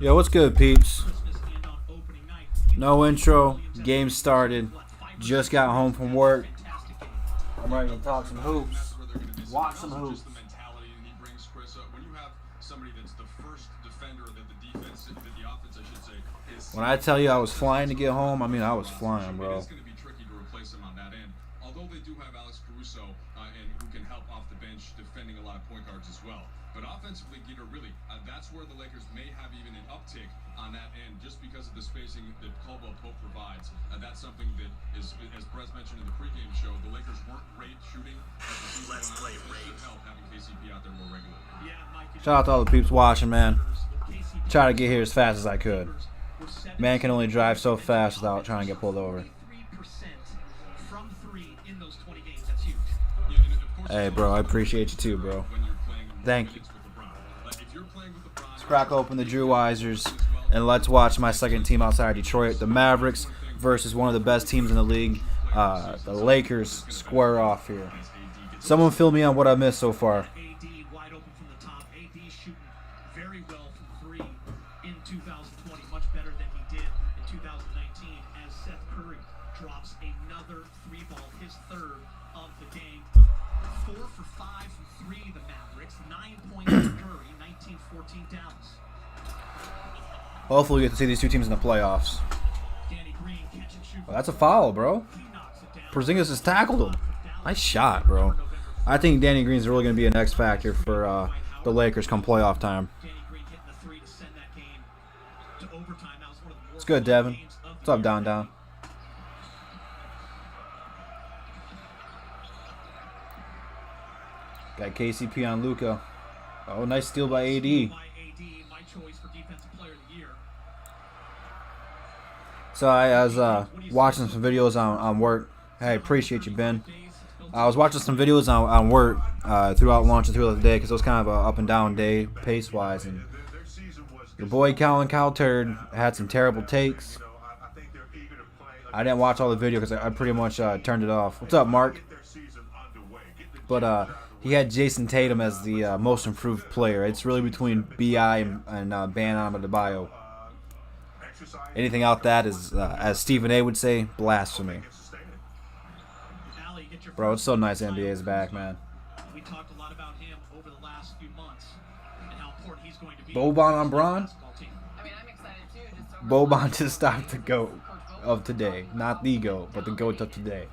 Yo, what's good, peeps? No intro. Game started. Just got home from work. I'm ready to talk some hoops. Watch some hoops. When I tell you I was flying to get home, I mean I was flying, bro. Although they do have Alex Caruso and who can help off the bench defending a lot of point guards as well. But offensively, Gator, really, that's where the Lakers may have even an uptick on that end just because of the spacing that Caldwell Pope provides. That's something that is, as Brez mentioned in the pregame show, the Lakers weren't great shooting. Let's play Ray. Help having KCP out there more regularly. Shout out to all the peeps watching, man. Try to get here as fast as I could. Man can only drive so fast without trying to get pulled over. Hey, bro, I appreciate you too, bro. Thank you. Let's crack open the Drew Wisers, and let's watch my second team outside Detroit, the Mavericks, versus one of the best teams in the league, the Lakers, square off here. Someone fill me on what I missed so far. Hopefully we get to see these two teams in the playoffs. Oh, that's a foul, bro. Porzingis has tackled him. Nice shot, bro. I think Danny Green's really going to be an X factor for the Lakers come playoff time. It's good, Devin. What's up, Don? Got KCP on Luka. Oh, nice steal by AD. So I was watching some videos on work. Hey, appreciate you, Ben. I was watching some videos on work throughout lunch and throughout the day because it was kind of an up and down day pace-wise. And your boy Colin Cowturd had some terrible takes. I didn't watch all the video because I pretty much turned it off. What's up, Mark? But he had Jason Tatum as the most improved player. It's really between B.I. and Bam Adebayo. Anything out that is, as Stephen A. would say, blasphemy. Bro, it's so nice NBA is back, man. Boban on Bron? Boban to stop the GOAT of today. Not the GOAT, but the GOAT of today.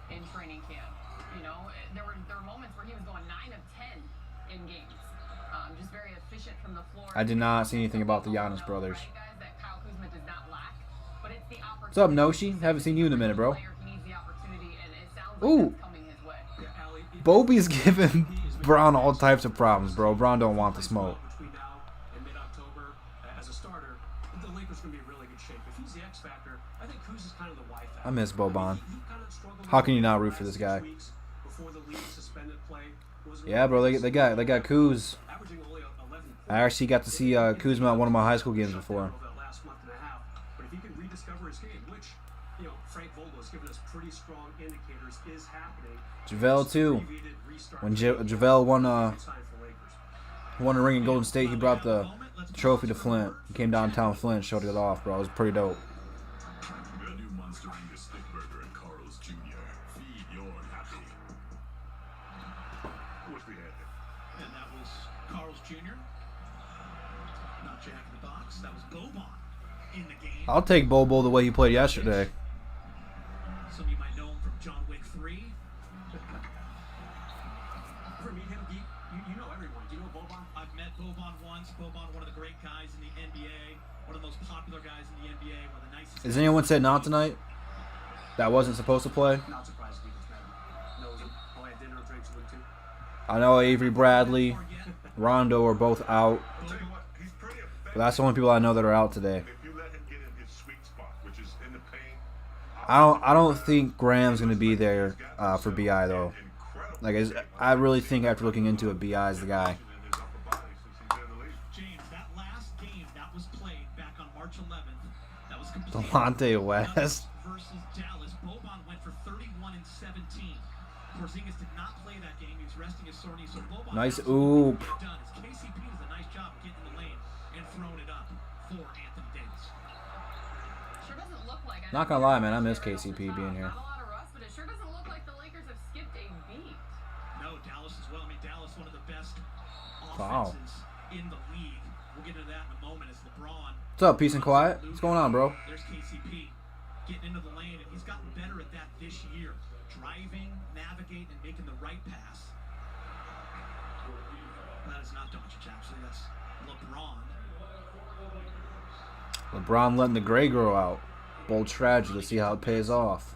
I did not see anything about the Giannis brothers. What's up, Noshi? Haven't seen you in a minute, bro. Ooh. Bobby's giving Braun all types of problems, bro. Braun don't want the smoke. I miss Boban. How can you not root for this guy? Yeah, bro. They got Kuz. I actually got to see Kuzma at one of my high school games before. JaVale too. When JaVale won a ring in Golden State, he brought the trophy to Flint. He came downtown Flint, showed it off, bro. It was pretty dope. I'll take Bobo the way he played yesterday. Some of you might know him from John Wick 3. Ever meet him? You know everyone. Do you know Boban? I've met Boban once. Boban, one of the great guys in the NBA. One of the most popular guys in the NBA. One of the nicest. Is anyone sitting out tonight that wasn't supposed to play? Not surprised he knows him. Oh, I had dinner drinks with him too. I know Avery Bradley, Rondo are both out. But that's the only people I know that are out today. I don't think Graham's going to be there for BI though. Like I really think after looking into it, BI is the guy. James, that last game that was played back on March 11th, that was Delonte West versus Dallas. Boban went for 31 and 17. Porzingis did not play that game. He was resting his sore knee. So Boban nice oop. KCP does a nice job getting in the lane and throwing it up. for Anthony Davis. Sure doesn't look like. Not gonna lie, man, I miss KCP being here. Not a lot of rust, but it sure doesn't look like the Lakers have skipped a beat. No, Dallas as well. I mean, Dallas, one of the best Wow. offenses in the league. We'll get into that in a moment as LeBron. What's up, peace and quiet? What's going on, bro? There's KCP getting into the lane, and he's gotten better at that this year. Driving, navigating, and making the right pass. That is not Doncic, actually. That's LeBron. LeBron letting the gray grow out. Bold strategy. Let's see how it pays off.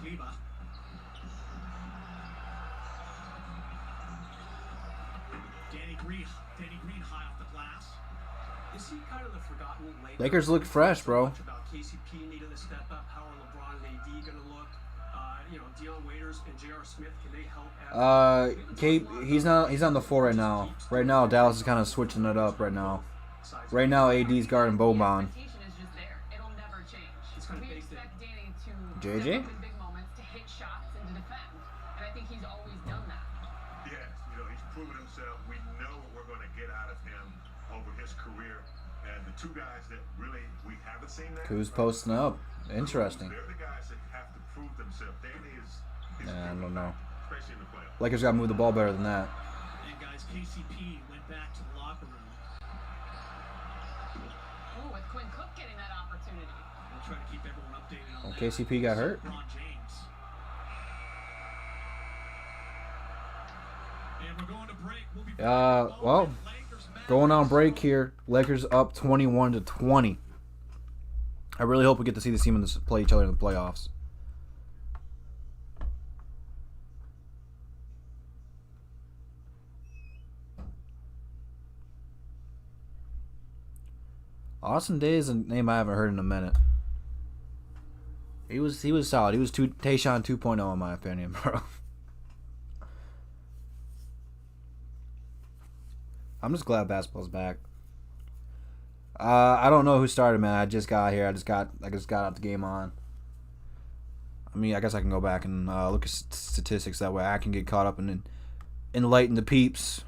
Kleba. Danny Green high off the glass. Is he kind of the forgotten Lakers look fresh, bro. Much about KCP needing to step up. How are LeBron and AD going to look? Dion Waiters and J.R. Smith, can they help? Kate, he's on the floor right now. Right now, Dallas is kind of switching it up right now. Right now, AD's guarding Boban. Expectation is just there. It'll never change. It's kind of We baked in. expect Danny to JJ? step up in big moments, to hit shots, and to defend. And I think he's always done that. Yes, he's proven himself. We know what we're going to get out of him over his career. And the two guys that really we haven't seen that. Who's posting up? Interesting. They're the guys that have to prove themselves. Danny is I don't know. especially in the playoffs. Lakers got to move the ball better than that. And guys, KCP went back to the locker room. Oh, with Quinn Cook getting that opportunity. We'll try to keep everyone updated on that. KCP got hurt? LeBron James. And we're going to break. We'll be back. Well, Lakers, going on break here. Lakers up 21-20. I really hope we get to see this team play each other in the playoffs. Austin Day is a name I haven't heard in a minute. He was solid. He was Tayshaun 2.0 in my opinion, bro. I'm just glad basketball's back. I don't know who started, man. I just got here. I just got out the game on. I mean, I guess I can go back and look at statistics that way. I can get caught up and enlighten the peeps.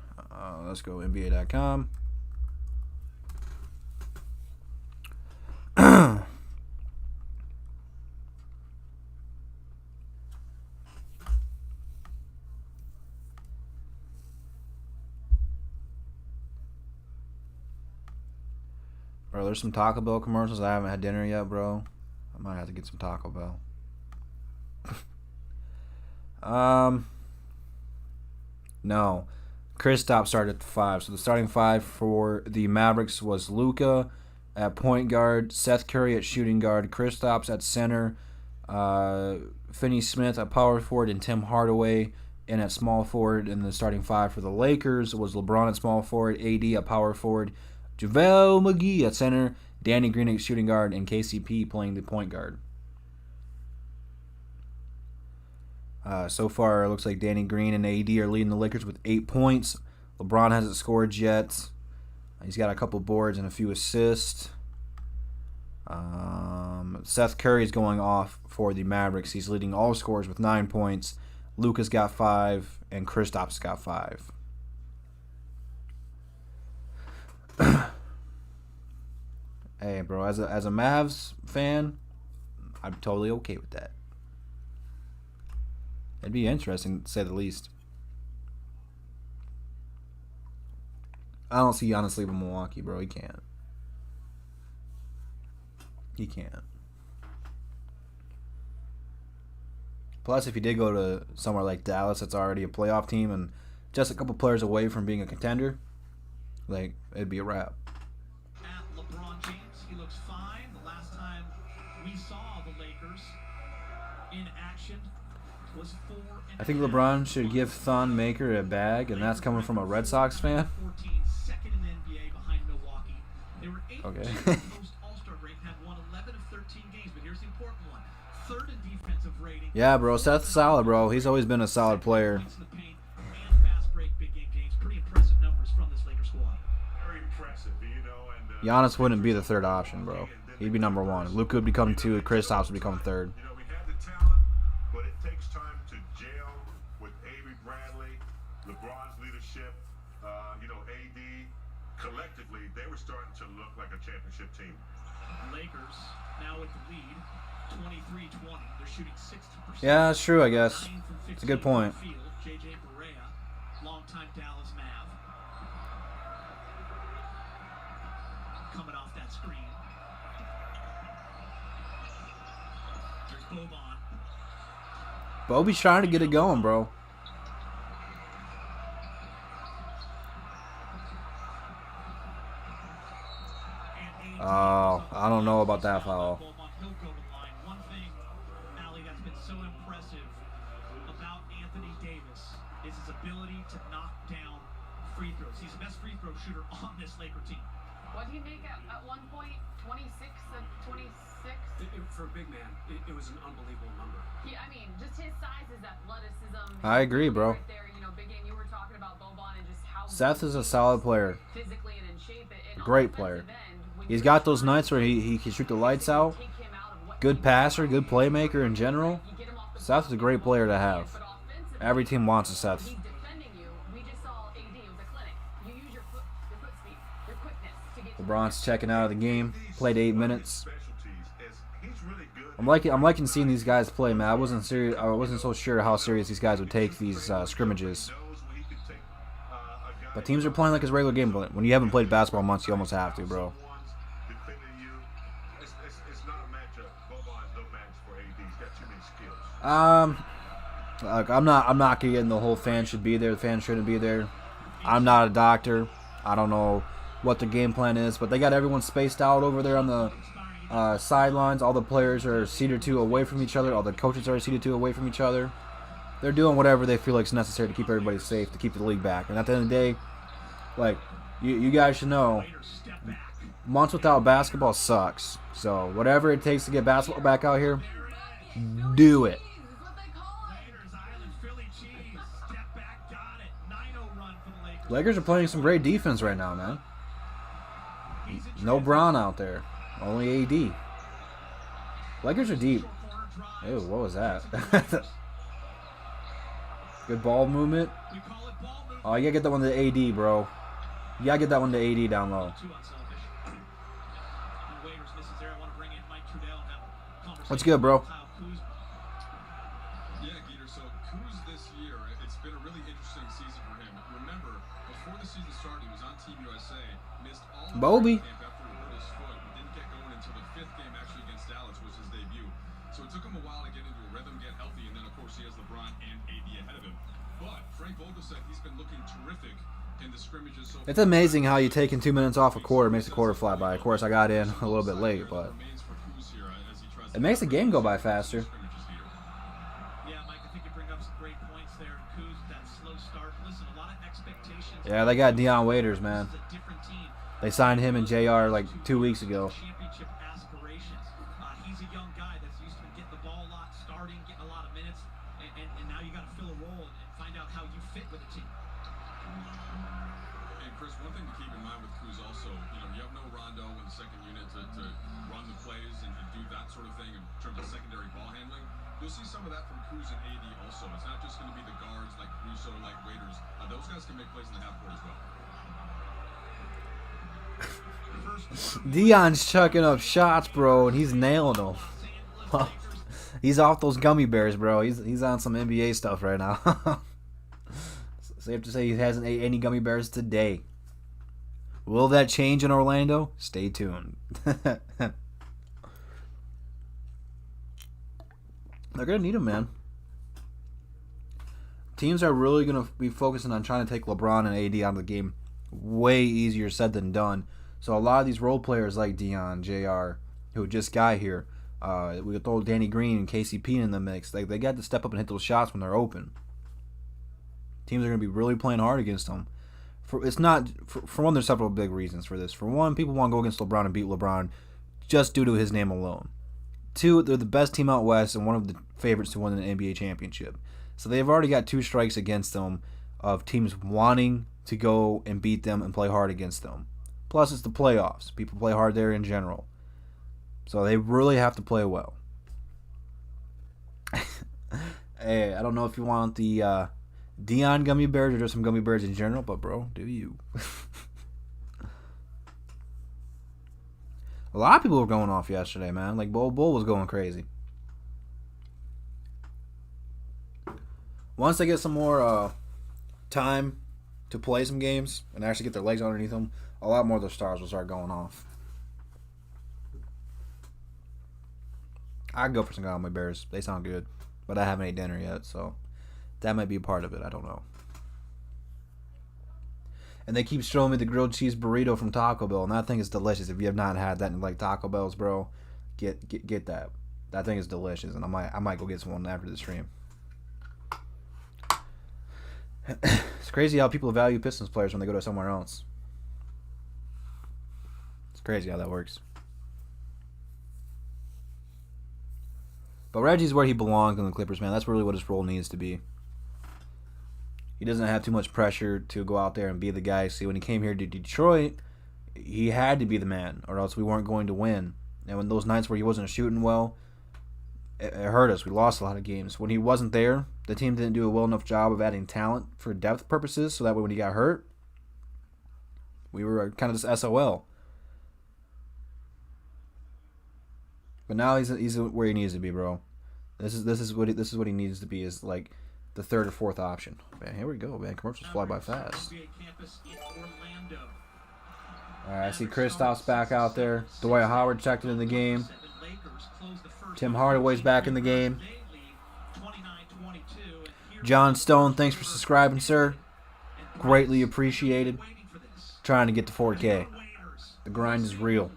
Let's go NBA.com. Bro, there's some Taco Bell commercials. I haven't had dinner yet, bro. I might have to get some Taco Bell. No. Kristaps started at 5. So the starting 5 for the Mavericks was Luka at point guard, Seth Curry at shooting guard, Kristaps at center, Finney Smith at power forward, and Tim Hardaway in at small forward. And the starting 5 for the Lakers was LeBron at small forward, AD at power forward, JaVale McGee at center, Danny Green at shooting guard, and KCP playing the point guard. So far, it looks like Danny Green and AD are leading the Lakers with 8 points. LeBron hasn't scored yet. He's got a couple boards and a few assists. Seth Curry is going off for the Mavericks. He's leading all scorers with 9 points. Luka's got 5, and Kristaps got 5. Hey, bro, as a Mavs fan, I'm totally okay with that. It'd be interesting, to say the least. I don't see Giannis leaving Milwaukee, bro. He can't. He can't. Plus, if he did go to somewhere like Dallas, that's already a playoff team and just a couple players away from being a contender, like, it'd be a wrap. At LeBron James, he looks fine. The last time we saw the Lakers in action was 4. I think LeBron should give Thon Maker a bag, and that's coming from a Red Sox fan. 14, second in the NBA behind Milwaukee. They were 8th Okay. post All-Star break, had won 11 of 13 games, but here's the important one. 3rd in defensive rating. Yeah, bro, Seth's solid, bro. He's always been a solid player. Points in the paint and fast break big game games. Pretty impressive numbers from this Lakers squad. Very impressive, and Giannis wouldn't be the third option, bro. He'd be number 1. Luka would become 2. Kristaps would become 3rd. we have the talent, but it takes time to gel with Avery Bradley, LeBron's leadership, AD collectively. defensively, they were starting to look like a championship team. Lakers now with the lead, 23-20. They're shooting 60%. Yeah, that's true, I guess. 9 from It's a good 15 point. from the field. J.J. Barea, longtime Dallas Mav. Coming off that screen. There's Boban. Bobby's trying to get it going, bro. Oh, I don't know about that foul. He'll go to the line. One thing, Ali, that's been so impressive about Anthony Davis is his ability to knock down free throws. He's the best free throw shooter on this Laker team. What did he make at one point? 26 and 26? For a big man, it was an unbelievable number. I mean, just his size, his athleticism. I agree, bro. Right there, you know, Big Game, you were talking about Boban and just how Seth is a solid player. physically and in shape. And Great on the player. defensive end, when He's you're got those trying nights where he can shoot the lights out. take him out of what Good he passer, good does, playmaker in general. you get him off the Seth is a great player to have. but offensively, Every team wants a he's Seth. defending you. We just saw AD. It was a clinic. You use your foot speed, your quickness to get to the LeBron's checking out of the game. Played 8 minutes. Specialties is he's really good. I'm liking seeing these guys play, man. I wasn't so sure how serious these guys would take these scrimmages. Knows when he can take a guy. But teams are playing like it's regular game. But when you haven't played basketball in months, you almost have to, bro. Someone's defending you. It's not a matchup. Boban's no match for AD. He's got too many skills. Look, I'm not getting the whole fan should be there. The fan shouldn't be there. I'm not a doctor. I don't know what the game plan is, but they got everyone spaced out over there on the sidelines. All the players are a seat or two away from each other. All the coaches are a seat or two away from each other. They're doing whatever they feel like is necessary to keep everybody safe, to keep the league back. And at the end of the day, like, you guys should know, months without basketball sucks. So whatever it takes to get basketball back out here, do it. is what they call it. Raiders Island, Philly cheese. Step back, got it. 9-0 run for the Lakers. Lakers are playing some great defense right now, man. No Brown out there. Only AD. Lakers are deep. Ew, what was that? Good ball movement. We call it ball movement. Oh, you gotta get that one to AD, bro. You gotta get that one to AD down low. Too unselfish. And Waiters misses there. I want to bring in Mike Trudell and have a conversation. What's good, bro? with Kyle Kuzma. Yeah, Geeter. So Kuz this year, it's been a really interesting season for him. Remember, before the season started, he was on Team USA, missed all of Bobby. training camp after he hurt his foot, didn't get going until the 5th game actually against Dallas was his debut. So it took him a while to get into a rhythm, get healthy, and then of course he has LeBron and AD ahead of him. But Frank Vogel said he's been looking terrific in the scrimmages so It's amazing how you taking 2 minutes off a quarter makes the quarter fly by. Of course, I got in a little bit late, but it makes the game go by faster. Yeah, Mike, I think you bring up some great points there. Kuz, that slow start. Listen, a lot of expectations. Yeah, they got Deion Waiters, man. This is a different team. They signed him and JR like 2 weeks ago. Championship aspirations. He's a young guy that's used to getting the ball a lot, starting, getting a lot of minutes, and now you got to fill a role and find out how you fit with the team. And Chris, one thing to keep in mind with Kuz also, you have no Rondo in the second unit to run the plays and do that sort of thing in terms of secondary ball handling. You'll see some of that from Kuz and AD also. It's not just going to be the guards like Russo, like Waiters. Those guys can make plays in the half court as well. Deion's chucking up shots, bro, and he's nailing them. He's off those gummy bears, bro. He's on some NBA stuff right now. Safe to say he hasn't ate any gummy bears today. Will that change in Orlando? Stay tuned. They're gonna need him, man. Teams are really gonna be focusing on trying to take LeBron and AD out of the game. Way easier said than done. So a lot of these role players like Deion, JR, who just got here, we could throw Danny Green and KCP in the mix. Like, they got to step up and hit those shots when they're open. Teams are going to be really playing hard against them. For one, there's several big reasons for this. For one, people want to go against LeBron and beat LeBron just due to his name alone. Two, they're the best team out west and one of the favorites to win an NBA championship. So they've already got 2 strikes against them of teams wanting to go and beat them and play hard against them. Plus, it's the playoffs. People play hard there in general. So they really have to play well. Hey, I don't know if you want the Deion gummy bears or just some gummy bears in general, but bro, do you? A lot of people were going off yesterday, man. Like Bull was going crazy. Once they get some more time to play some games and actually get their legs underneath them, a lot more of their stars will start going off. I'd go for some Galway Bears. They sound good. But I haven't ate dinner yet, so that might be a part of it. I don't know. And they keep showing me the grilled cheese burrito from Taco Bell, and that thing is delicious. If you have not had that in like Taco Bell's, bro, get that. That thing is delicious, and I might go get some one after the stream. It's crazy how people value Pistons players when they go to somewhere else. It's crazy how that works. But Reggie's where he belongs in the Clippers, man. That's really what his role needs to be. He doesn't have too much pressure to go out there and be the guy. See, when he came here to Detroit, he had to be the man, or else we weren't going to win. And when those nights where he wasn't shooting well, it hurt us. We lost a lot of games. When he wasn't there, the team didn't do a well enough job of adding talent for depth purposes, so that way when he got hurt, we were kind of just SOL. But now he's where he needs to be, bro. This is what he needs to be, is like the third or fourth option. Man, here we go, man. Commercials fly by fast. All right, I see Kristaps back out there. Dwight Howard checked into the game. Tim Hardaway's back in the game. John Stone, thanks for subscribing, sir. Greatly appreciated. Trying to get to 4K. The grind is real.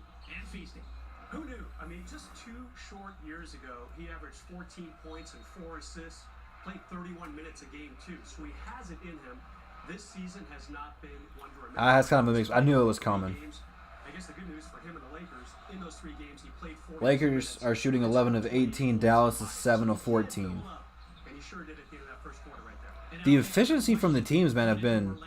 Who knew? I mean, just 2 short years ago, he averaged 14 points and 4 assists, played 31 minutes a game too. So he has it in him. This season has not been one to remember. That's kind of a mix. I knew it was coming. I guess the good news for him and the Lakers, in those 3 games, he played 40 Lakers are shooting 11 of 18. Dallas is 7 of 14. And he sure did at the end of that first quarter right there. The efficiency from the teams, man, have been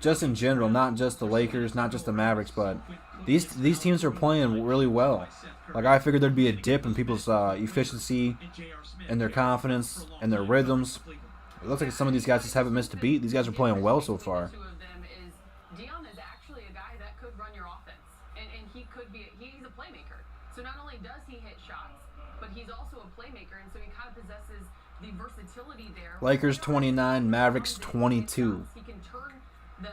just in general, not just the Lakers, not just the Mavericks, but these teams are playing really well. Like, I figured there'd be a dip in people's efficiency and their confidence and their rhythms. It looks like some of these guys just haven't missed a beat. These guys are playing well so far. Two of them is Dion is actually a guy that could run your offense, and he could be. He's a playmaker. So not only does he hit shots, but he's also a playmaker, and so he kind of possesses the versatility there. Lakers 29, Mavericks 22. He can turn the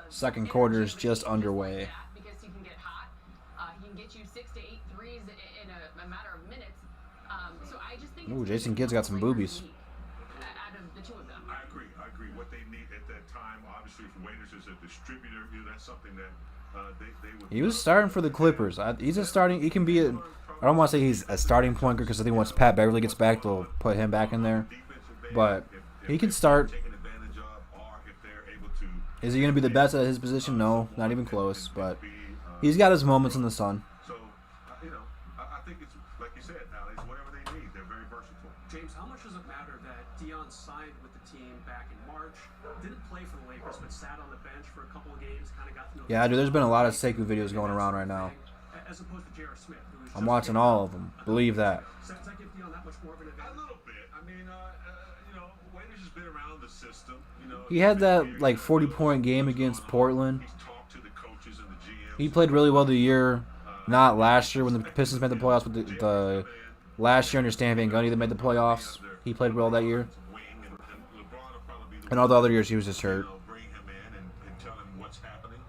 Second quarter is just underway. because he can get hot. He can get you 6 to 8 threes in a matter of minutes. So I just think. Ooh, Jason Kidd's got some boobies. Out of the two of them. I agree. What they need at that time, obviously, for Waiters is a distributor. That's something that they would. He was starting for the Clippers. He's a starting. He can be a. I don't want to say he's a starting point guard because I think once Pat Beverly gets back, they'll put him back in there. But he can start. Is he going to be the best at his position? No, not even close. But he's got his moments in the sun. So, I think it's like you said, Alex. Whatever they need, they're very versatile. James, how much does it matter that Dion signed with the team back in March, didn't play for the Lakers, but sat on the bench for a couple of games, kind of got to know. Yeah, dude, there's been a lot of Sekou videos going around right now. As opposed to J.R. Smith, who was I'm watching all of them. Believe that. Does that give Dion that much more of an A advantage? little bit. I mean, Waiters has been around the system. He had that like 40-point game against Portland. He's talked to the coaches and the GMs. He played really well the year, not last year when the Pistons made the playoffs, but the last year under Stan Van Gundy that made the playoffs. He played well that year. And all the other years he was just hurt. Bring him in and tell him what's happening.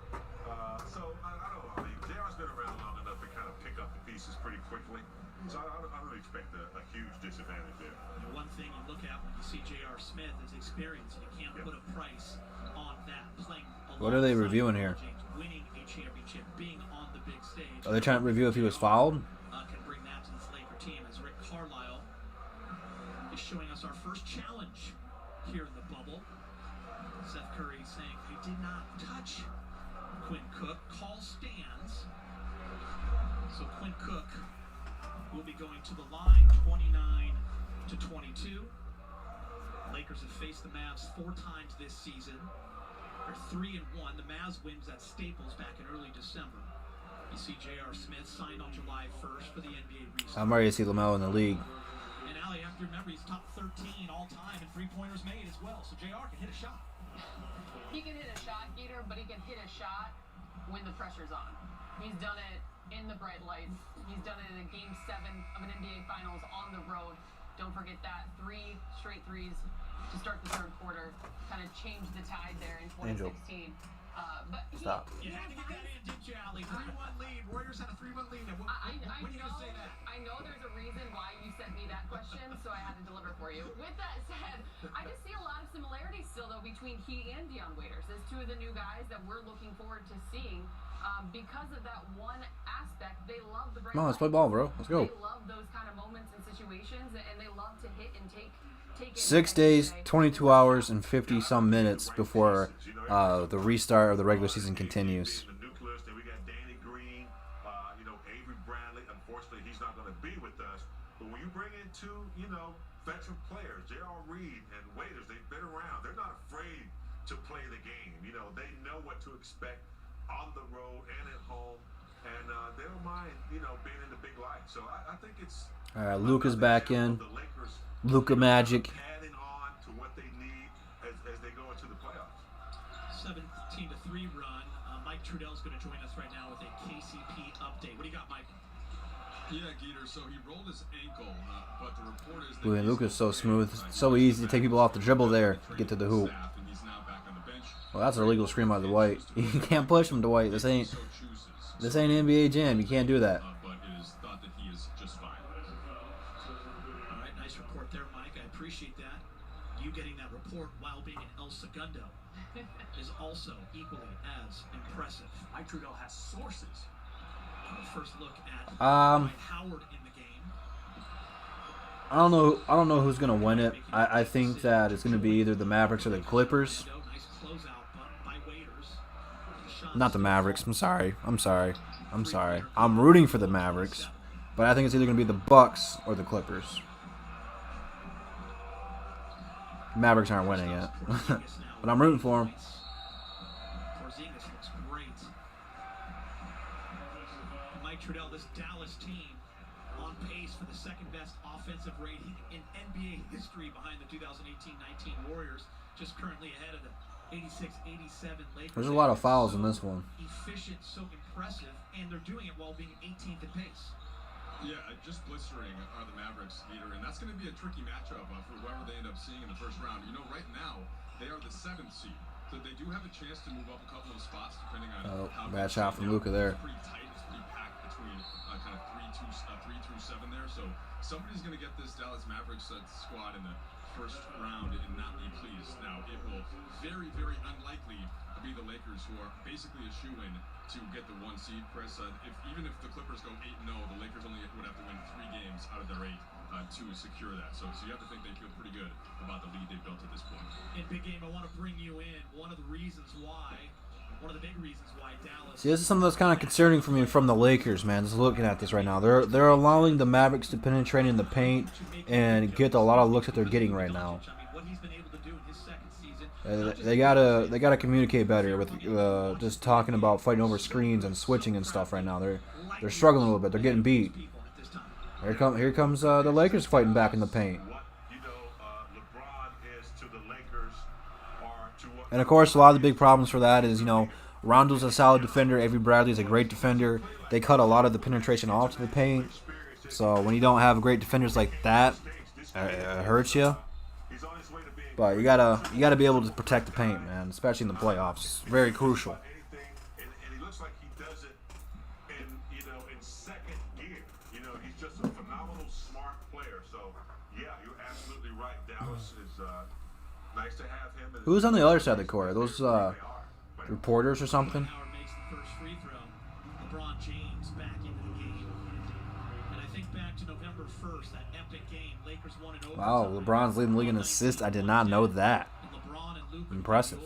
So I don't know. I mean, JR's been around long enough to kind of pick up the pieces pretty quickly. So I don't expect a huge disadvantage there. One thing you look at when you see J.R. Smith is experience, and you can't put a price on that. Playing What are they alongside reviewing here? James, winning a championship, being on the big stage. Are they trying to review if he was fouled? Can bring that to this Laker team as Rick Carlisle is showing us our first challenge here in the bubble. Seth Curry saying he did not touch Quinn Cook. Call stands. So Quinn Cook will be going to the line, 29-22. Lakers have faced the Mavs 4 times this season. They're 3-1. The Mavs wins at Staples back in early December. You see J.R. Smith signed on July 1st for the NBA restart. I'm ready to see LaMelo in the league. And Ali, you have to remember, he's top 13 all-time in three-pointers made as well. So J.R. can hit a shot. He can hit a shot, Gator, but he can hit a shot when the pressure's on. He's done it in the bright lights. He's done it in Game 7 of an NBA Finals on the road. Don't forget that. 3 straight threes to start the third quarter. Kind of changed the tide there in 2016. But Stop. You had to get that in, didn't you, Allie? 3-1 lead. Warriors had a 3-1 lead. Now, when are you going to say that? I know there's a reason why you sent me that question, so I had to deliver for you. With that said, I just see a lot of similarities still, though, between he and Dion Waiters. There's 2 of the new guys that we're looking forward to seeing. Because of that one aspect, they love the break. Come on, let's play ball, bro. Let's go. They love those kind of moments and situations, and they love to hit and take 6 days, 22 hours, and 50-some minutes before the restart of the regular season continues. The nucleus, then we got Danny Green, Avery Bradley. Unfortunately, he's not going to be with us. But when you bring in 2, veteran players, J.R. Reed and Waiters, they've been around. They're not afraid to play the game. They know what to expect on the road and at home, and they don't mind, being in the big light. So I think it's All right, Luka's back in. the Lakers Luka Magic. adding on to what they need as they go into the playoffs. 17-3 run. Mike Trudell's going to join us right now with a KCP update. What do you got, Mike? Yeah, Geeter. So he rolled his ankle, but the report is that Boy, Luka's so smooth. So easy to take people off the dribble there to get to the hoop. and he's now back on the bench. Well, that's an illegal screen by Dwight. You can't push him, Dwight. This ain't NBA Jam. You can't do that. But it is thought that he is just fine. All right, nice report there, Mike. I appreciate that. You getting that report while being in El Segundo is also equally as impressive. Mike Trudell has sources. First look at Um, Dwight Howard in the game. I don't know who's gonna win it. I think that it's gonna be either the Mavericks or the Clippers. Nice closeout by Waiters. Not the Mavericks. I'm sorry. I'm rooting for the Mavericks, but I think it's either gonna be the Bucks or the Clippers. Mavericks aren't winning yet, but I'm rooting for them. Porzingis looks great. Mike Trudell, this Dallas team on pace for the second best offensive rating in NBA history behind the 2018-19 Warriors, just currently ahead of the 86-87 Lakers. There's a lot of fouls in this one. Efficient, so impressive, and they're doing it while being 18th in pace. Yeah, just blistering are the Mavericks, Geeter, and that's going to be a tricky matchup for whoever they end up seeing in the first round. Right now they are the 7th seed, so they do have a chance to move up a couple of spots depending on how bad shot from Luka there. It's pretty tight. It's pretty packed between kind of 3 through 7 there. So somebody's going to get this Dallas Mavericks squad in the first round and not be pleased. Now it will very, very unlikely be the Lakers, who are basically a shoe-in to get the 1 seed, Chris. Even if the Clippers go 8-0, the Lakers only would have to win 3 games out of their 8 to secure that. So you have to think they feel pretty good about the lead they built at this point. In big game, I want to bring you in. One of the big reasons why Dallas. See, this is something that's kind of concerning for me from the Lakers, man. Just looking at this right now, they're allowing the Mavericks to penetrate in the paint and get a lot of looks that they're getting right now. They gotta communicate better with just talking about fighting over screens and switching and stuff right now. They're struggling a little bit. They're getting beat. Here comes the Lakers fighting back in the paint. And of course, a lot of the big problems for that is Rondo's a solid defender. Avery Bradley's a great defender. They cut a lot of the penetration off to the paint. So when you don't have great defenders like that, it hurts you. But you gotta be able to protect the paint, man, especially in the playoffs. It's very crucial. And he looks like he does it in second gear. He's just a phenomenal, smart player. So yeah, you're absolutely right. Dallas is nice to have him. Who's on the other side of the court? Are those reporters or something? Howard makes the first free throw. LeBron James back into the game. And I think back to November 1st, that epic game, Lakers won in overtime. Wow, LeBron's leading the league in assists. I did not know that. Impressive.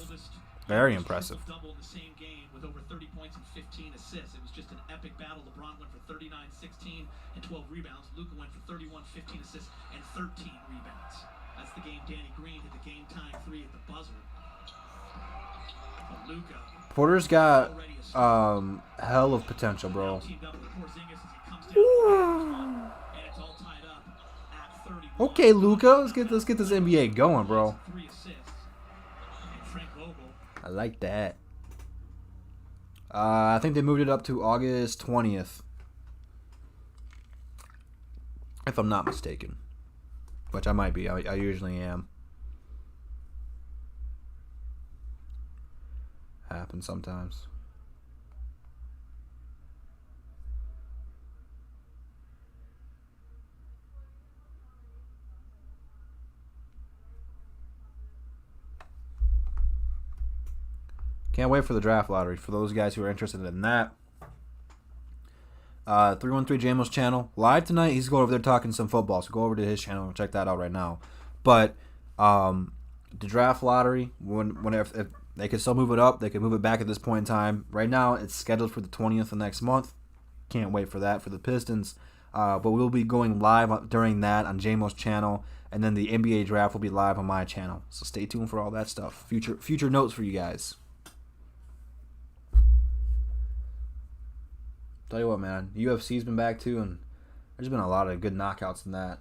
Very impressive. Double in the same game with over 30 points and 15 assists. It was just an epic battle. LeBron went for 39, 16, and 12 rebounds. Luka went for 31, 15 assists, and 13 rebounds. That's the game Danny Green hit the game-time 3 at the buzzer. But Luka, Porter's got hell of potential, bro. Okay, Luka, let's get this NBA going, bro. I like that. I think they moved it up to August 20th if I'm not mistaken, which I might be. I usually am. Happens sometimes. Can't wait for the draft lottery. For those guys who are interested in that, 313 JMO's channel live tonight. He's going over there talking some football, so go over to his channel and check that out right now. But the draft lottery, if they can still move it up, they can move it back at this point in time. Right now, it's scheduled for the 20th of next month. Can't wait for that for the Pistons. But we'll be going live during that on JMO's channel, and then the NBA draft will be live on my channel. So stay tuned for all that stuff. Future notes for you guys. Tell you what, man, UFC's been back too, and there's been a lot of good knockouts in that.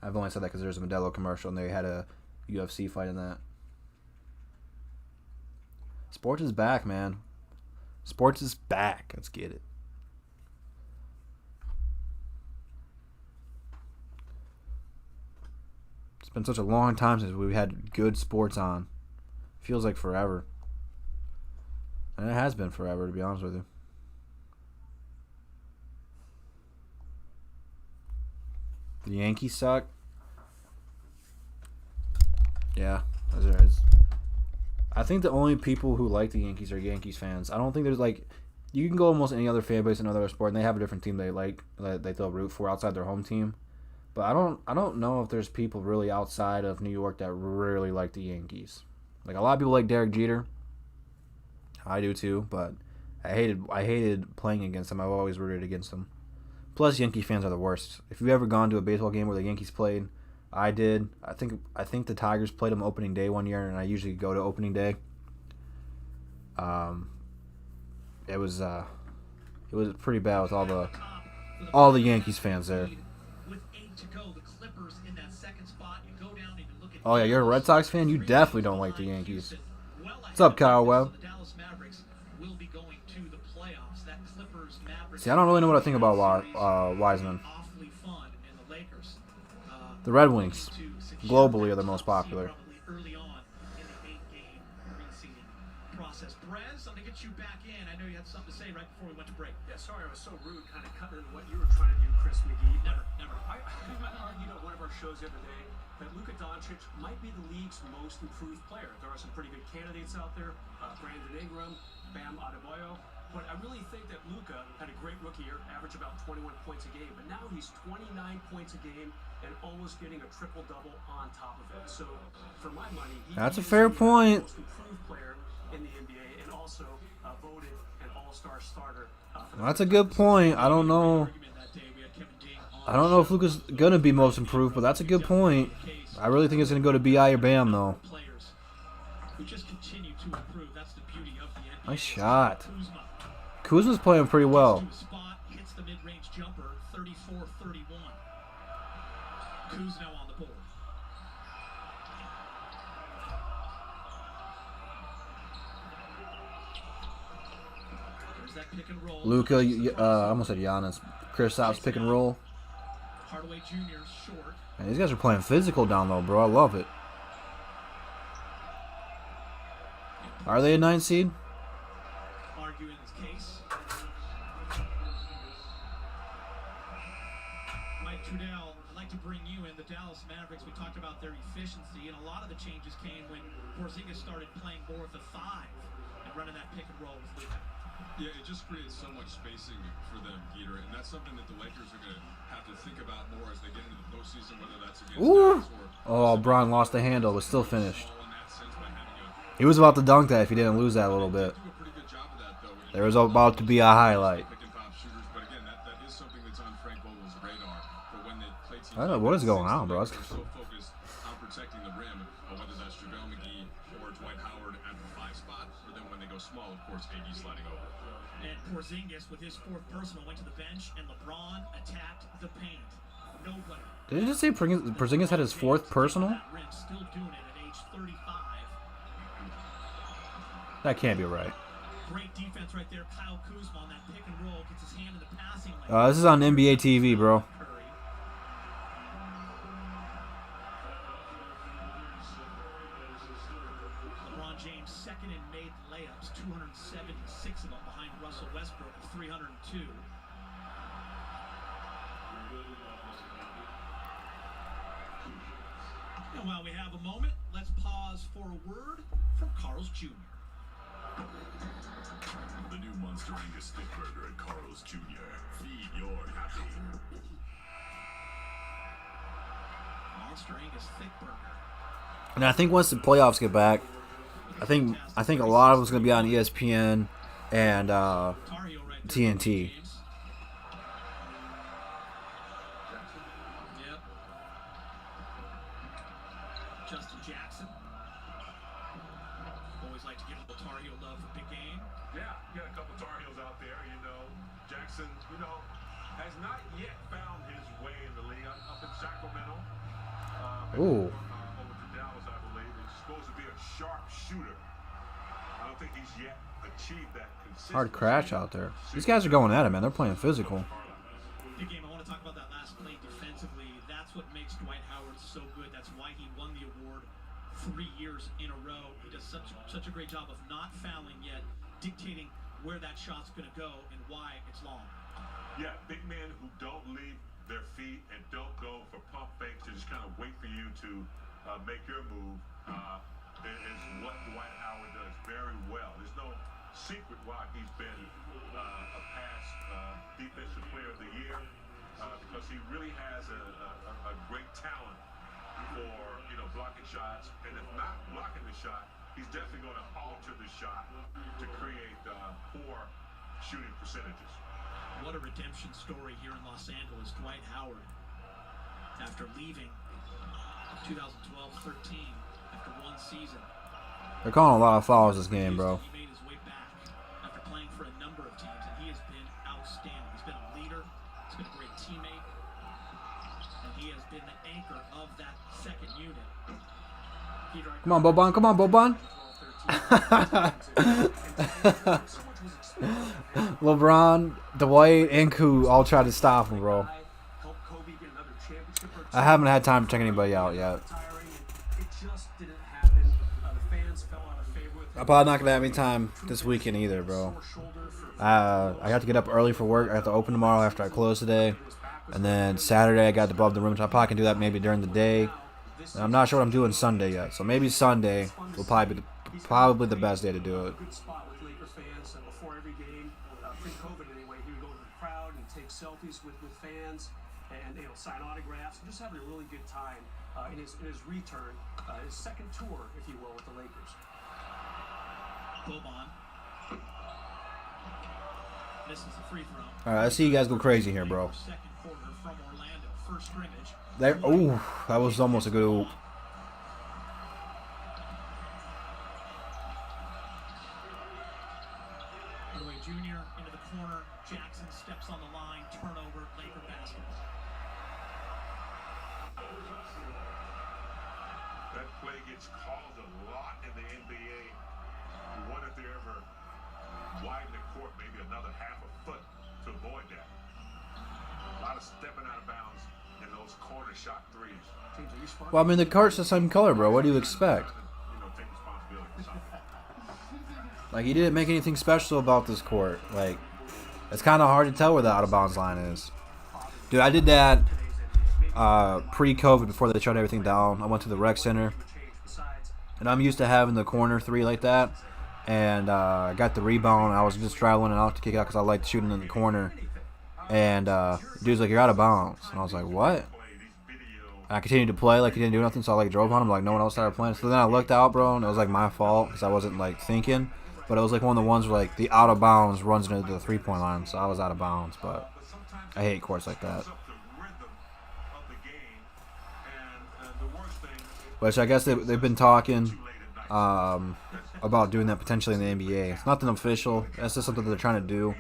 I've only said that because there's a Modelo commercial, and they had a UFC fight in that. Sports is back, man. Sports is back. Let's get it. It's been such a long time since we've had good sports on. Feels like forever. And it has been forever, to be honest with you. The Yankees suck. Yeah, I think the only people who like the Yankees are Yankees fans. I don't think there's like, you can go almost any other fan base in another sport, and they have a different team they like that they'll root for outside their home team. But I don't know if there's people really outside of New York that really like the Yankees. Like a lot of people like Derek Jeter. I do too, but I hated playing against them. I've always rooted against them. Plus, Yankee fans are the worst. If you've ever gone to a baseball game where the Yankees played, I did. I think the Tigers played them opening day one year, and I usually go to opening day. It was pretty bad with all the Yankees fans there. Oh yeah, you're a Red Sox fan? You definitely don't like the Yankees. What's up, Kyle Webb? See, I don't really know what I think about Wiseman. The Red Wings, globally, are the most popular. Yeah, sorry, I was so rude, kind of cutting into what you were trying to do, Chris McGee. Never. I argued on one of our shows the other day that Luka Doncic might be the league's most improved player. There are some pretty good candidates out there, Brandon Ingram, Bam Adebayo. But I really think that Luka had a great rookie year, averaged about 21 points a game. But now he's 29 points a game and almost getting a triple-double on top of it. So, for my money, That's a fair point. Most improved player in the NBA and also voted an all-star starter. That's a good point. I don't know if Luka's gonna be most improved, but that's a good point. I really think it's gonna go to Bi or Bam though. Nice shot. Kuzma's playing pretty well. Luka, I almost said Giannis. Kristaps pick and roll. Man, these guys are playing physical down low, bro. I love it. Are they a 9 seed? Arguing his case. Mike Trudell, I'd like to bring you in. The Dallas Mavericks, we talked about their efficiency, and a lot of the changes came when Porzingis started playing more of the 5 and running that pick and roll with Luka. Yeah, it just creates so much spacing for them, Peter, and that's something that the Lakers are going to have to think about more as they get into the postseason, whether that's against Dallas or... Oh, Braun lost the handle, but still finished. He was about to dunk that if he didn't lose that a little bit. There was about to be a highlight. I don't know what is going on, bro. And Porzingis with his 4th personal went to the bench, and LeBron attacked the paint. Nobody. Did it just say Porzingis had his 4th personal? Still doing it at age 35. That can't be right. Great defense right there. Kyle Kuzma on that pick and roll gets his hand in the passing lane. This is on NBA TV, bro. Curry. LeBron James second in made layups, 276 of them behind Russell Westbrook of 302. And while we have a moment, let's pause for a word from Carl's Jr. The new Monster Angus Stick Burger at Carl's Jr. Feed your happy. Monster Angus Thick Burger. And I think once the playoffs get back, I think a lot of it's gonna be on ESPN and Tar Heel right there. TNT. James. Yep. Justin Jackson. Always like to give a little Tar Heel love for big game. Yeah, you got a couple Tar Heels out there, you know. Jackson, you know, has not yet found his way in the league up in Sacramento. Ooh. Over to Dallas, I believe. He's supposed to be a sharp shooter. I don't think he's yet achieved that consistency. Hard crash out there. These guys are going at it, man. They're playing physical. Big game. I want to talk about that last play defensively. That's what makes Dwight Howard so good. That's why he won the award 3 years in a row. He does such a great job of not fouling yet, dictating where that shot's going to go and why it's long. Yeah, big men who don't leave their feet and don't go for pump fakes to just kind of wait for you to make your move is what Dwight Howard does very well. There's no secret why he's been a past defensive player of the year because he really has a great talent for, you know, blocking shots, and if not blocking the shot, he's definitely going to alter the shot to create poor shooting percentages. What a redemption story here in Los Angeles. Dwight Howard, after leaving 2012-13, after one season, They're calling a lot of fouls this game, bro. he made his way back after playing for a number of teams, and he has been outstanding. He's been a leader. He's been a great teammate, and he has been the anchor of that second unit. Come on, Boban. Come on, Boban. LeBron, Dwight, and Koo all tried to stop him, bro. I haven't had time to check anybody out yet. I'm probably not going to have any time this weekend either, bro. I have to get up early for work. I have to open tomorrow after I close today. And then Saturday I got above the room, so I probably can do that maybe during the day. And I'm not sure what I'm doing Sunday yet, so maybe Sunday will probably be the best day to do it. Good spot with Laker fans before every game, pre-COVID anyway. He would go to the crowd and take selfies with fans and sign autographs. Just having a really good time in his return, his second tour, if you will, with the Lakers. Boban misses the free throw. All right, I see you guys go crazy here, bro. Second quarter from Orlando, first scrimmage. There, ooh, that was almost a good oop. Hardaway Jr. into the corner. Jackson steps on the line. Turnover. Laker basketball. That play gets called a lot in the NBA. You wonder if they ever widen the court maybe another half a foot to avoid that. A lot of stepping out of bounds in those corner shot threes. Well, I mean, the cart's the same color, bro. What do you expect? You know, take responsibility for something. Like, he didn't make anything special about this court. Like, it's kind of hard to tell where the out-of-bounds line is. Dude, I did that pre-COVID before they shut everything down. I went to the rec center, and I'm used to having the corner three like that. And I got the rebound. I was just traveling and out to kick out because I liked shooting in the corner. And dude's like, "You're out of bounds." And I was like, "What?" And I continued to play like he didn't do nothing, so I like drove on him like no one else started playing. So then I looked out, bro, and it was like my fault because I wasn't like thinking. But it was like one of the ones where like the out of bounds runs into the 3-point line, so I was out of bounds. But I hate courts like that. Which I guess they've been talking about doing that potentially in the NBA. It's nothing official. That's just something they're trying to do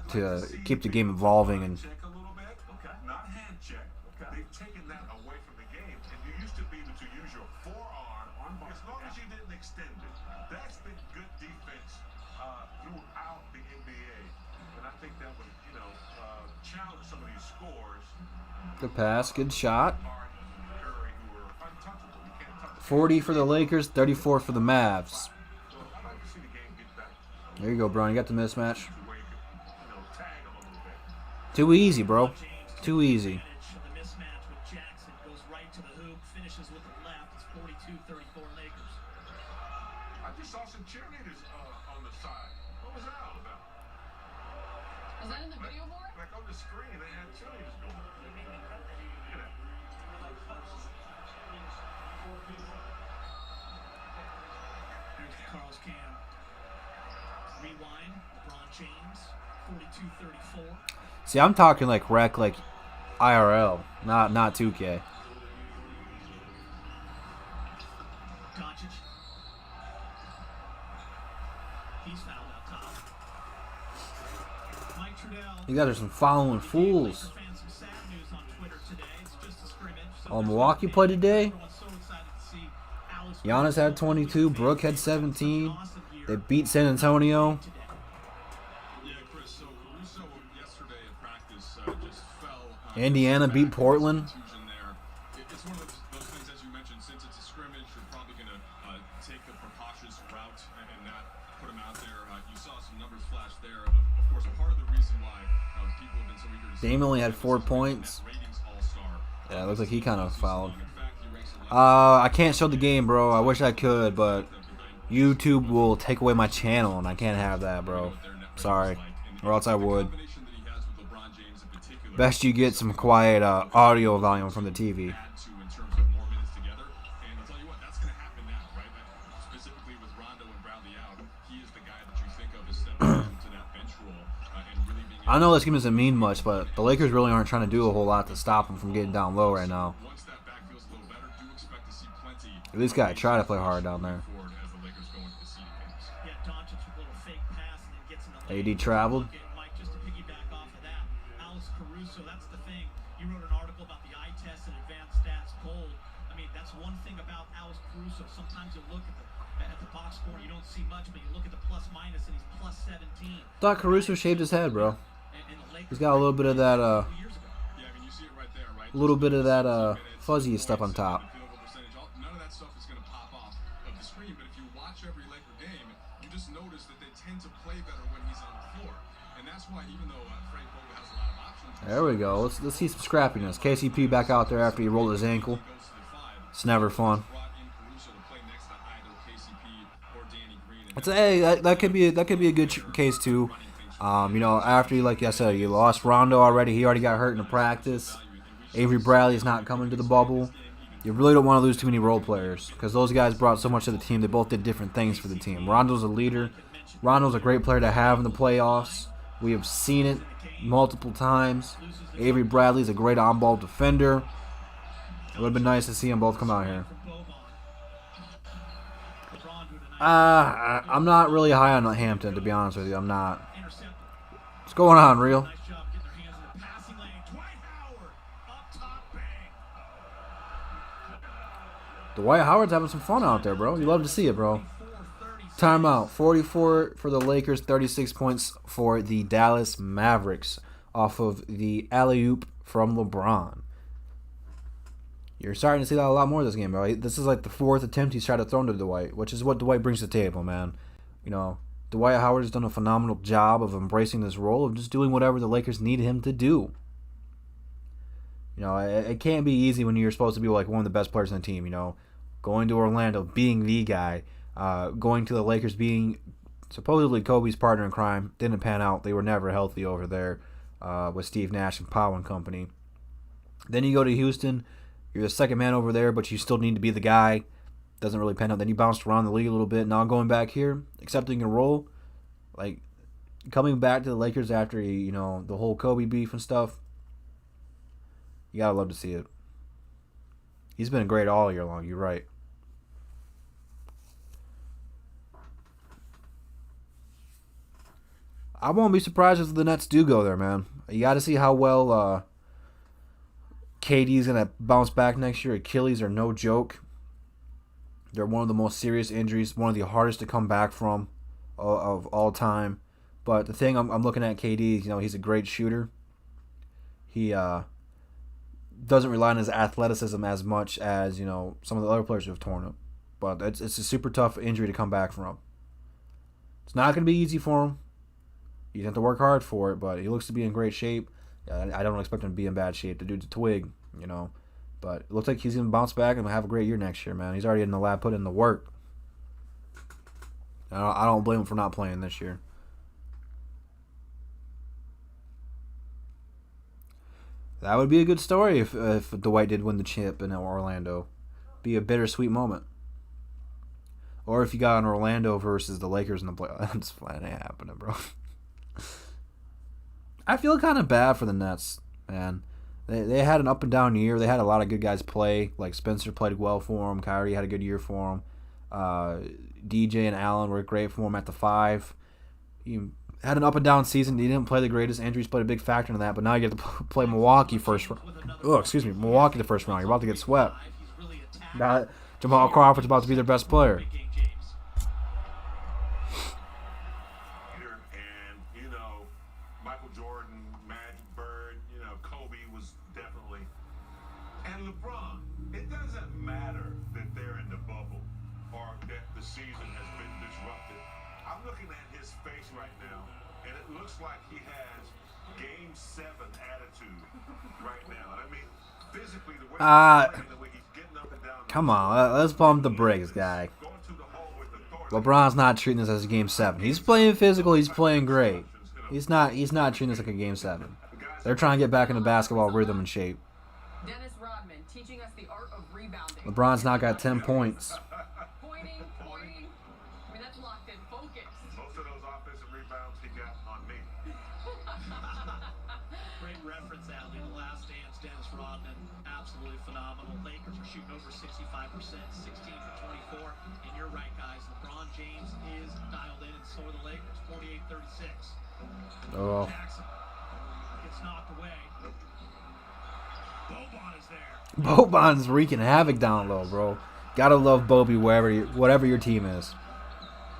to keep the game evolving. And Not hand check. They've taken that away from the game. And you used to be able to use your forearm as long as you didn't extend it. That's been good defense throughout that would, challenge some of these scores. Good pass. Good shot. Harden and Curry, who are untouchable. You can't touch them. 40 for the Lakers, 34 for the Mavs. So I'd like to see the game get back There you go, Bron. You got the mismatch. to where you could, tag them a little bit. Too easy, bro. James Too easy. advantage of the mismatch with Jackson. Goes right to the hoop, finishes with the left. It's 42-34 Lakers. I just saw some cheerleaders on the side. What was that all about? Is that in the video board? Like on the screen, they had cheerleaders going. Look at that. Here's the Carl's Cam. Rewind. LeBron James. 42-34. See, I'm talking like rec, like IRL, not 2K. Doncic. He's fouled out top. Mike Trudell. You guys are some following fools. Laker fans, some sad news on Twitter today. It's just a scrimmage. So Oh, Milwaukee played today. everyone's so excited to see Alex Giannis had 22. Brooke had 17. They beat San Antonio. today. Yeah, Chris. So Caruso yesterday at practice just fell. Indiana beat Portland. Contusion there. It's one of those things, as you mentioned. Since it's a scrimmage, you're probably going to take the precautious route and not put him out there. You saw some numbers flash there. Of course, part of the reason why people have been so eager to see Dame only had him 4 is points. that ratings all-star. Yeah, it looks like he kind of fouled. In fact, he ranks 11th I can't show the game, bro. I wish I could, but YouTube will take away my channel, and I can't have that, bro. Sorry. Or else I would. combination that he has with LeBron James in particular. Best you get some quiet audio volume from the TV. Add to in terms of more minutes together. And I'll tell you what, that's going to happen now, right? Specifically with Rondo and Bradley out, he is the guy that you think of as stepping into that bench role and really being I know this game doesn't mean much, but the Lakers really aren't trying to do a whole lot to stop him from getting down low right now. once that back feels a little better, do expect to see plenty. At least gotta try to play hard down there. Forward as the Lakers go into the seeding games. Yeah, Doncic with a little fake pass and then gets in the AD lane. traveled. Okay, Mike, just to piggyback off of that, Alex Caruso, that's the thing. You wrote an article about the eye test and advanced stats gold. I mean, that's one thing about Alex Caruso. Sometimes you look at the box score, you don't see much, but you look at the plus minus and he's plus 17. Thought Caruso shaved his head, bro. And the Lakers He's got a little bit of that, 2 years ago. Yeah, I mean, you see it right there, right? little bit of that Minutes, fuzzy points, stuff on top. field goal percentage, none of that stuff is going to pop off of the screen. But if you watch every Laker game, you just notice that they tend to play better when he's on the floor. And that's why, even though Frank Vogel has a lot of options, There we go. Let's see some scrappiness. KCP back out there after he rolled his ankle. he goes to the 5. It's never fun. Brought in Caruso to play next to either KCP or Danny Green. And It's that could be a good case too. After like I said, you lost Rondo already. He already got hurt in the practice. Avery Bradley's not coming to the bubble. You really don't want to lose too many role players because those guys brought so much to the team. They both did different things for the team. Rondo's a leader. Rondo's a great player to have in the playoffs. We have seen it multiple times. Avery Bradley's a great on-ball defender. It would have been nice to see them both come out here. I'm not really high on Hampton, to be honest with you. I'm not. What's going on, Real? Nice job getting their hands in the passing lane. Dwight Howard up top, bang. Dwight Howard's having some fun out there, bro. You love to see it, bro. Timeout. 44 for the Lakers, 36 points for the Dallas Mavericks off of the alley-oop from LeBron. You're starting to see that a lot more this game, bro. This is like the 4th attempt he's tried to throw to Dwight, which is what Dwight brings to the table, man. Dwight Howard has done a phenomenal job of embracing this role of just doing whatever the Lakers need him to do. It can't be easy when you're supposed to be like one of the best players on the team, Going to Orlando, being the guy, going to the Lakers, being supposedly Kobe's partner in crime, didn't pan out. They were never healthy over there with Steve Nash and Powell and company. Then you go to Houston, you're the second man over there, but you still need to be the guy. Doesn't really pan out. Then you bounced around the league a little bit. Now going back here, accepting a role, like coming back to the Lakers after the whole Kobe beef and stuff. You gotta love to see it. He's been great all year long. You're right. I won't be surprised if the Nets do go there, man. You got to see how well KD's going to bounce back next year. Achilles are no joke. They're one of the most serious injuries, one of the hardest to come back from of all time. But the thing I'm looking at KD, you know, he's a great shooter. He doesn't rely on his athleticism as much as, you know, some of the other players who have torn him. But it's a super tough injury to come back from. It's not going to be easy for him. You have to work hard for it, but he looks to be in great shape. I don't expect him to be in bad shape. The dude's a twig, you know. But it looks like he's going to bounce back and have a great year next year, man. He's already in the lab, put in the work. I don't blame him for not playing this year. That would be a good story if Dwight did win the chip in Orlando. Be a bittersweet moment. Or if you got an Orlando versus the Lakers in the playoffs. That's flat ain't happening, bro. I feel kind of bad for the Nets, man. They had an up and down year. They had a lot of good guys play. Like Spencer played well for them. Kyrie had a good year for them. DJ and Allen were great for him at the 5. He had an up and down season. He didn't play the greatest. Injuries played a big factor in that. But now you get to play Milwaukee first. Milwaukee the first round. You're about to get swept. Now Jamal Crawford's about to be their best player. And, you know, Michael Jordan, Magic Bird, you know, Kobe was definitely. And LeBron, it doesn't matter that they're in the bubble or that the season has been disrupted. I'm looking at his face right now, and it looks like he has Game 7 attitude right now. And I mean, physically, the way he's playing, the way he's getting up and down. Come on, let's pump the brakes, guy. Going to the hole with authority. LeBron's not treating this as a Game 7. He's playing physical. He's playing great. He's not treating this like a Game 7. They're trying to get back into basketball rhythm and shape. Dennis Rodman teaching us the art of rebounding. LeBron's now got 10 points. Pointing. I mean, that's locked in focus. Most of those offensive rebounds he got on me. Great reference, Allie. The Last Dance, Dennis Rodman, absolutely phenomenal. Lakers are shooting over 65%, 16 for 24. And you're right, guys. LeBron James is dialed in, and so are the Lakers. 48-36. Oh. Jackson gets knocked away. Boban is there. Boban's wreaking havoc down low, bro. Gotta love Bobby whatever your team is.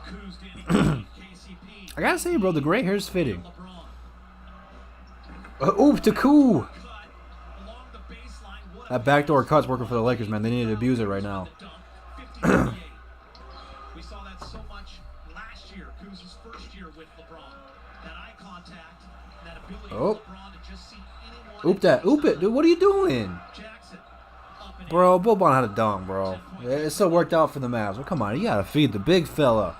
Kuz, Danny, KCP. I gotta say, bro, the gray hair's fitting. LeBron. Ooh, to cool. Cut along the baseline. What a That backdoor cut's working for the Lakers, man. They need to abuse it right now. dunk. 50-48. We saw that so much last year. Kuz's first year with LeBron. That eye contact, that ability Oh. of LeBron to just see anyone. Oop that. Oop it, dude. What are you doing? Jackson up and Bro, Boban had a dunk, bro. It still worked out for the Mavs. Well, come on. You gotta feed the big fella.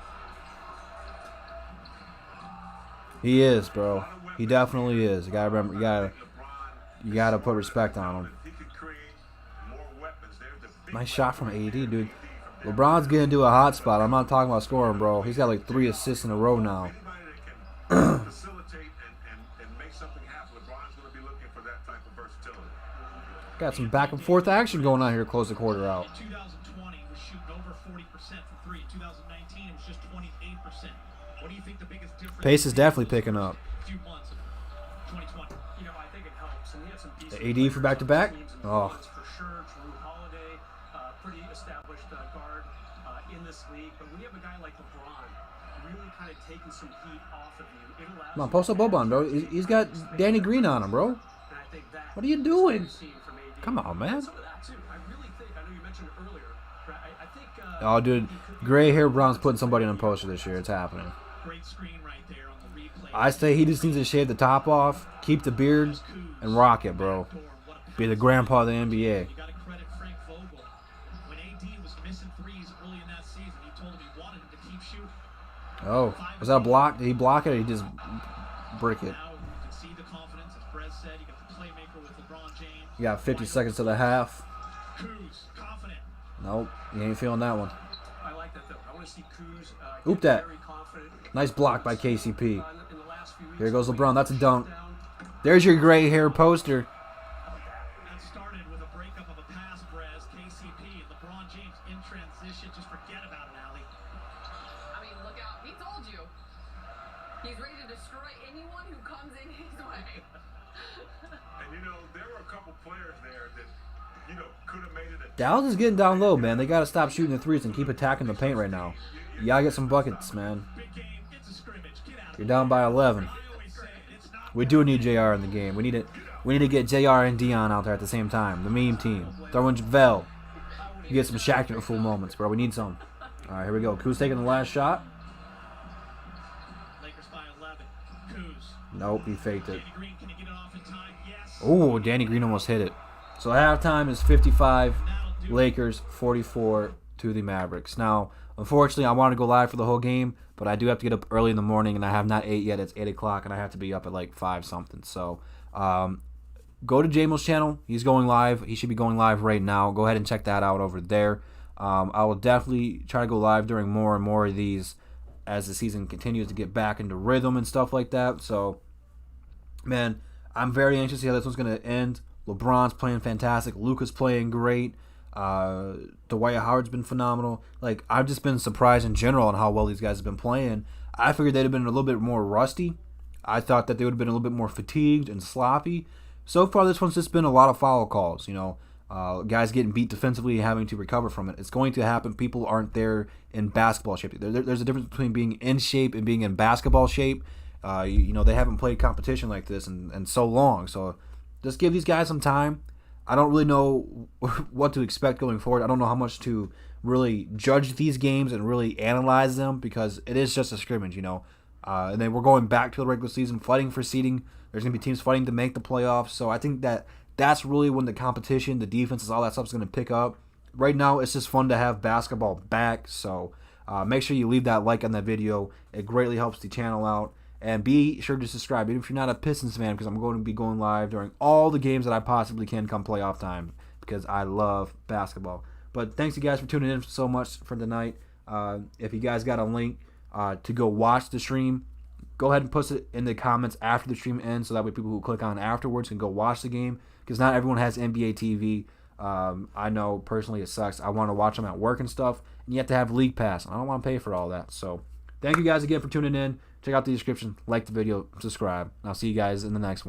He is, bro. He definitely is. You gotta remember. You gotta put respect on him. He could create more weapons. There's the big Nice shot from AD, dude. LeBron's getting into a hot spot. I'm not talking about scoring, bro. He's got like 3 assists in a row now. anybody that can facilitate and make something happen. LeBron's going to be looking for that type of versatility. Got some back and forth action going on here to close the quarter out. in 2020 was shooting over 40% from 3. In 2019 it was just 28%. What do you think the biggest difference? Pace is definitely picking up. Few months of 2020. You know, I think it helps. And he had some decent The AD for back-to-back? teams in the Oh. Suns for sure. Drew Holiday, pretty established guard in this league. But when you have a guy like LeBron really kind of taking some heat off of you, it allows Come on, you post to up Boban, bro. actually He's got Danny Green on him, bro. And I think that What are you doing? is what we've seen from AD. Come on, man. And some of that too. I really think. I know you mentioned it earlier. But I think. Oh, dude. he could be- Gray hair Brown's putting somebody on a poster this year. It's happening. Great screen right there on the replay. I say he just needs to shave the top off, keep the beard, and rock it, bro. Be the grandpa of the NBA. You got to credit Frank Vogel. When AD was missing threes early in that season, he told him he wanted him to keep shooting. Oh, was that a block? Did he block it or did he just brick it? Now you can see the confidence, as Brez said. You got the playmaker with LeBron James. You got 50 seconds to the half. Kuz, confident. Nope, you ain't feeling that one. I like that though. I want to see Kuz. Oop get that. very confident. Nice block by KCP. In the last few weeks. Here goes LeBron. That's a dunk. Down. There's your gray hair poster. That started with a breakup of a pass, Brez, KCP, and LeBron James in transition. Just forget about it, Allie. I mean, look out. He told you. He's ready to destroy anyone who comes in his way. And, you know, there were a couple players there that, you know, could have made it a Dallas is getting down low, man. They got to stop shooting the threes and keep attacking the paint right now. You got to get some buckets, man. Big game. It's a scrimmage. Get out of You're down by 11. We do need JR in the game. We need to get JR and Dion out there at the same time. The meme team. Throw in JaVale. You get some Shaq full moments, bro. We need some. All right, here we go. Kuz taking the last shot. Lakers by 11. Kuz. Nope, he faked it. Danny Green, can he get it off in time? Yes. Oh, Danny Green almost hit it. So halftime is 55 Lakers, 44 to the Mavericks. Now, unfortunately, I wanted to go live for the whole game, but I do have to get up early in the morning, and I have not ate yet. It's 8 o'clock, and I have to be up at like 5 something. So go to JMO's channel. He's going live. He should be going live right now. Go ahead and check that out over there. I will definitely try to go live during more and more of these as the season continues to get back into rhythm and stuff like that. So, man, I'm very anxious to see how this one's going to end. LeBron's playing fantastic. Luka's playing great. Dwight Howard's been phenomenal. Like, I've just been surprised in general on how well these guys have been playing. I figured they'd have been a little bit more rusty. I thought that they would have been a little bit more fatigued and sloppy. So far, this one's just been a lot of foul calls. You know, guys getting beat defensively and having to recover from it. It's going to happen. People aren't there in basketball shape. There's a difference between being in shape and being in basketball shape. You know, they haven't played competition like this in so long. So just give these guys some time. I don't really know what to expect going forward. I don't know how much to really judge these games and really analyze them because it is just a scrimmage, you know. And then we're going back to the regular season, fighting for seeding. There's going to be teams fighting to make the playoffs. So I think that's really when the competition, the defenses, all that stuff is going to pick up. Right now, it's just fun to have basketball back. So make sure you leave that like on that video. It greatly helps the channel out. And be sure to subscribe, even if you're not a Pistons fan, because I'm going to be going live during all the games that I possibly can come playoff time, because I love basketball. But thanks you guys for tuning in so much for the night. If you guys got a link to go watch the stream, go ahead and post it in the comments after the stream ends, so that way people who click on it afterwards can go watch the game, because not everyone has NBA TV. I know personally it sucks. I want to watch them at work and stuff, and you have to have League Pass. I don't want to pay for all that. So thank you guys again for tuning in. Check out the description, like the video, subscribe. I'll see you guys in the next one.